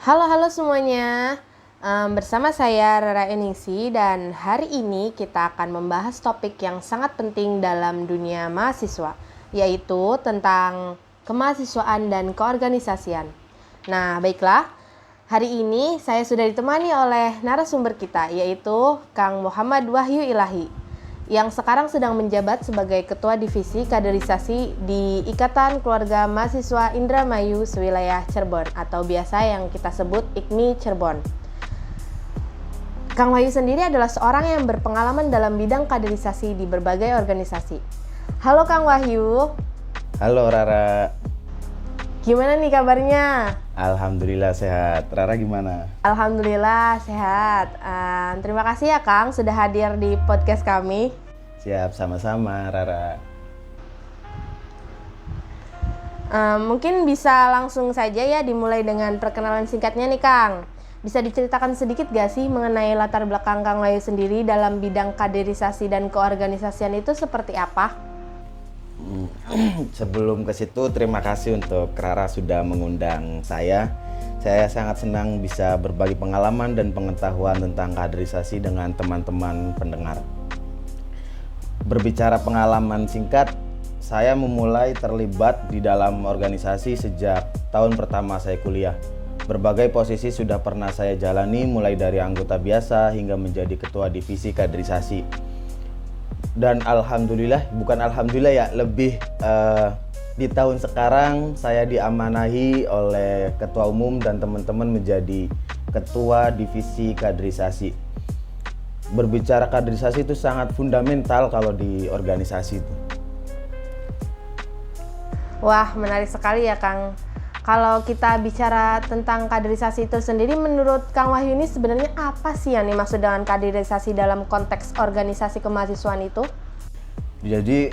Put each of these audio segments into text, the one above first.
Halo semuanya. Bersama saya Rara Eningsi dan hari ini kita akan membahas topik yang sangat penting dalam dunia mahasiswa, yaitu tentang kemahasiswaan dan keorganisasian. Nah, baiklah. Hari ini saya sudah ditemani oleh narasumber kita, yaitu Kang Muhammad Wahyu Ilahi, yang sekarang sedang menjabat sebagai Ketua Divisi Kaderisasi di Ikatan Keluarga Mahasiswa Indramayu Sewilayah Cirebon atau biasa yang kita sebut IKMI Cirebon. Kang Wahyu sendiri adalah seorang yang berpengalaman dalam bidang kaderisasi di berbagai organisasi. Halo Kang Wahyu. Halo Rara. Gimana nih kabarnya? Alhamdulillah sehat. Rara gimana? Alhamdulillah sehat. Terima kasih ya Kang sudah hadir di podcast kami. Siap, sama-sama Rara. Mungkin bisa langsung saja ya dimulai dengan perkenalan singkatnya nih Kang. Bisa diceritakan sedikit gak sih mengenai latar belakang Kang Wahyu sendiri dalam bidang kaderisasi dan keorganisasian itu seperti apa? Sebelum ke situ, terima kasih untuk Rara sudah mengundang saya. Saya sangat senang bisa berbagi pengalaman dan pengetahuan tentang kaderisasi dengan teman-teman pendengar. Berbicara pengalaman singkat, saya memulai terlibat di dalam organisasi sejak tahun pertama saya kuliah. Berbagai posisi sudah pernah saya jalani, mulai dari anggota biasa hingga menjadi ketua divisi kaderisasi. Dan lebih di tahun sekarang saya diamanahi oleh ketua umum dan teman-teman menjadi ketua divisi kaderisasi. Berbicara kaderisasi itu sangat fundamental kalau di organisasi itu. Wah, menarik sekali ya Kang. Kalau kita bicara tentang kaderisasi itu sendiri, menurut Kang Wahyu ini sebenarnya apa sih yang dimaksud dengan kaderisasi dalam konteks organisasi kemahasiswaan itu? Jadi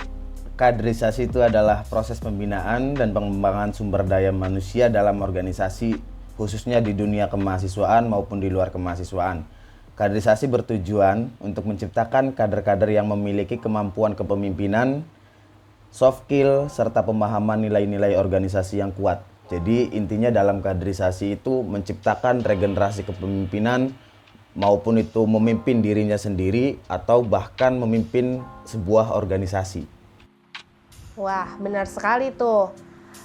kaderisasi itu adalah proses pembinaan dan pengembangan sumber daya manusia dalam organisasi, khususnya di dunia kemahasiswaan maupun di luar kemahasiswaan. Kaderisasi bertujuan untuk menciptakan kader-kader yang memiliki kemampuan kepemimpinan, soft skill, serta pemahaman nilai-nilai organisasi yang kuat. Jadi intinya dalam kaderisasi itu menciptakan regenerasi kepemimpinan, maupun itu memimpin dirinya sendiri atau bahkan memimpin sebuah organisasi. Wah, benar sekali tuh.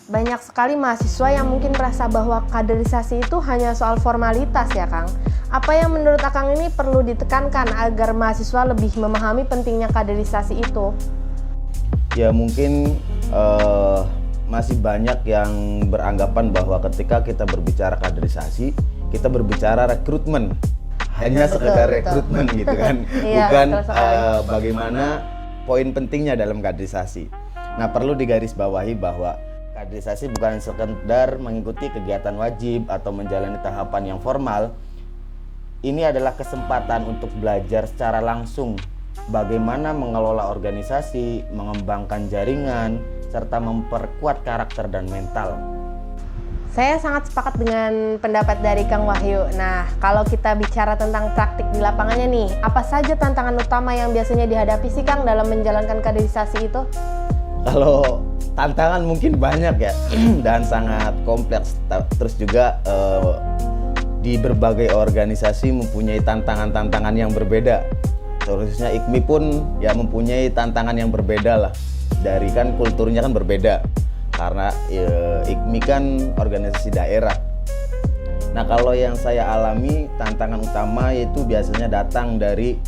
Banyak sekali mahasiswa yang mungkin merasa bahwa kaderisasi itu hanya soal formalitas ya Kang. Apa yang menurut Akang ini perlu ditekankan agar mahasiswa lebih memahami pentingnya kaderisasi itu? Ya mungkin masih banyak yang beranggapan bahwa ketika kita berbicara kaderisasi, kita berbicara rekrutmen. Hanya sekedar rekrutmen gitu kan. Bukan bagaimana poin pentingnya dalam kaderisasi. Nah, perlu digarisbawahi bahwa kaderisasi bukan sekedar mengikuti kegiatan wajib atau menjalani tahapan yang formal. Ini adalah kesempatan untuk belajar secara langsung bagaimana mengelola organisasi, mengembangkan jaringan, serta memperkuat karakter dan mental. Saya sangat sepakat dengan pendapat dari Kang Wahyu. Nah, kalau kita bicara tentang praktik di lapangannya nih, apa saja tantangan utama yang biasanya dihadapi sih Kang dalam menjalankan kaderisasi itu? Kalau tantangan mungkin banyak ya dan sangat kompleks. Terus juga di berbagai organisasi mempunyai tantangan-tantangan yang berbeda. Khususnya IKMI pun ya mempunyai tantangan yang berbeda lah. Dari kan kulturnya kan berbeda karena IKMI kan organisasi daerah. Nah, kalau yang saya alami tantangan utama yaitu biasanya datang dari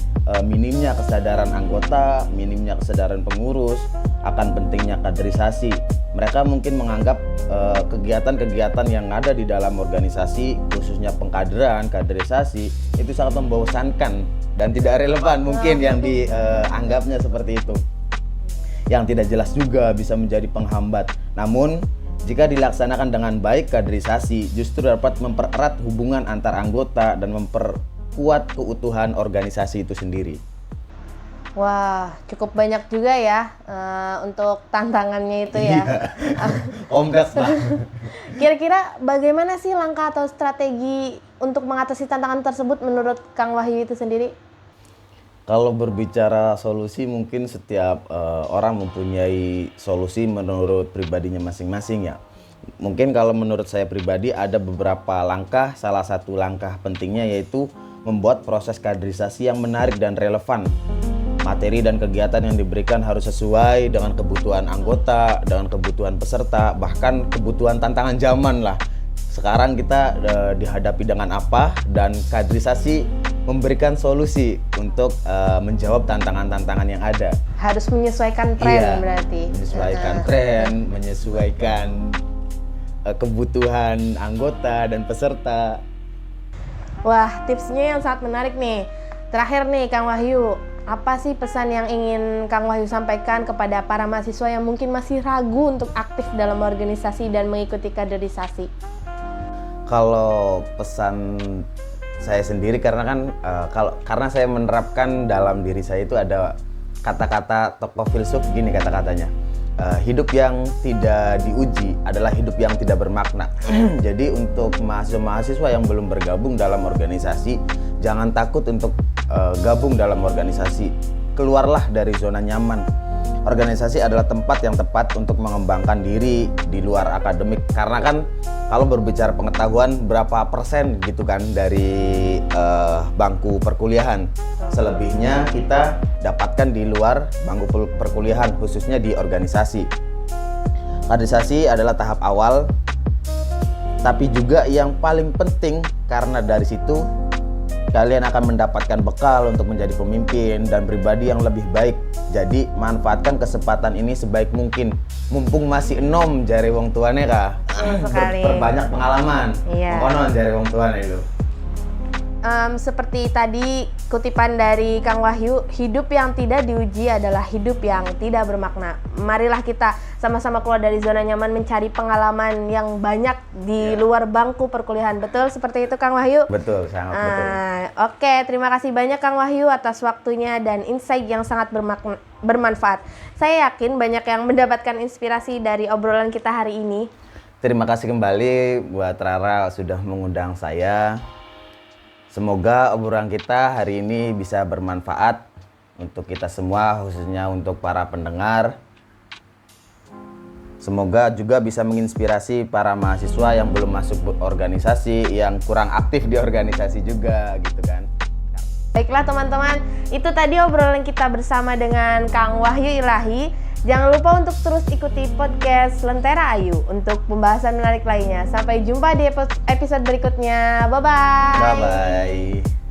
minimnya kesadaran anggota, minimnya kesadaran pengurus akan pentingnya kaderisasi. Mereka mungkin menganggap kegiatan-kegiatan yang ada di dalam organisasi, khususnya pengkaderan, kaderisasi, itu sangat membosankan dan tidak relevan mungkin yang dianggapnya seperti itu. Yang tidak jelas juga bisa menjadi penghambat. Namun, jika dilaksanakan dengan baik, kaderisasi justru dapat mempererat hubungan antar anggota dan memperkuat keutuhan organisasi itu sendiri. Wah, cukup banyak juga ya untuk tantangannya itu ya. Kompleks lah. Kira-kira bagaimana sih langkah atau strategi untuk mengatasi tantangan tersebut menurut Kang Wahyu itu sendiri? Kalau berbicara solusi, mungkin setiap orang mempunyai solusi menurut pribadinya masing-masing ya. Mungkin kalau menurut saya pribadi ada beberapa langkah, salah satu langkah pentingnya yaitu membuat proses kaderisasi yang menarik dan relevan. Materi dan kegiatan yang diberikan harus sesuai dengan kebutuhan anggota, dengan kebutuhan peserta, bahkan kebutuhan tantangan zaman lah. Sekarang kita dihadapi dengan apa, dan kaderisasi memberikan solusi untuk menjawab tantangan-tantangan yang ada. Harus menyesuaikan tren Iya, berarti. menyesuaikan tren, menyesuaikan kebutuhan anggota dan peserta. Wah, tipsnya yang sangat menarik nih. Terakhir nih Kang Wahyu, apa sih pesan yang ingin Kang Wahyu sampaikan kepada para mahasiswa yang mungkin masih ragu untuk aktif dalam organisasi dan mengikuti kaderisasi? Kalau pesan saya sendiri, karena kan karena saya menerapkan dalam diri saya itu ada kata-kata tokoh filsuf gini kata-katanya. Hidup yang tidak diuji adalah hidup yang tidak bermakna. Jadi untuk mahasiswa-mahasiswa yang belum bergabung dalam organisasi, jangan takut untuk gabung dalam organisasi. Keluarlah dari zona nyaman. Organisasi adalah tempat yang tepat untuk mengembangkan diri di luar akademik. Karena kan kalau berbicara pengetahuan, berapa persen gitu kan dari bangku perkuliahan. Selebihnya kita dapatkan di luar bangku perkuliahan, khususnya di organisasi. Kaderisasi adalah tahap awal, tapi juga yang paling penting, karena dari situ kalian akan mendapatkan bekal untuk menjadi pemimpin dan pribadi yang lebih baik. Jadi manfaatkan kesempatan ini sebaik mungkin. Mumpung masih enom jari wong tuane kah. Perbanyak pengalaman. Iya. Konon jari wong tuane itu. Seperti tadi kutipan dari Kang Wahyu, hidup yang tidak diuji adalah hidup yang tidak bermakna. Marilah kita sama-sama keluar dari zona nyaman, mencari pengalaman yang banyak di luar bangku perkuliahan. Betul seperti itu Kang Wahyu? Betul, sangat betul. Oke, terima kasih banyak Kang Wahyu atas waktunya dan insight yang sangat bermanfaat. Saya yakin banyak yang mendapatkan inspirasi dari obrolan kita hari ini. Terima kasih kembali buat Rara sudah mengundang saya. Semoga obrolan kita hari ini bisa bermanfaat untuk kita semua, khususnya untuk para pendengar. Semoga juga bisa menginspirasi para mahasiswa yang belum masuk organisasi, yang kurang aktif di organisasi juga gitu kan. Baiklah teman-teman, itu tadi obrolan kita bersama dengan Kang Wahyu Ilahi. Jangan lupa untuk terus ikuti podcast Lentera Ayu untuk pembahasan menarik lainnya. Sampai jumpa di episode berikutnya. Bye-bye. Bye-bye.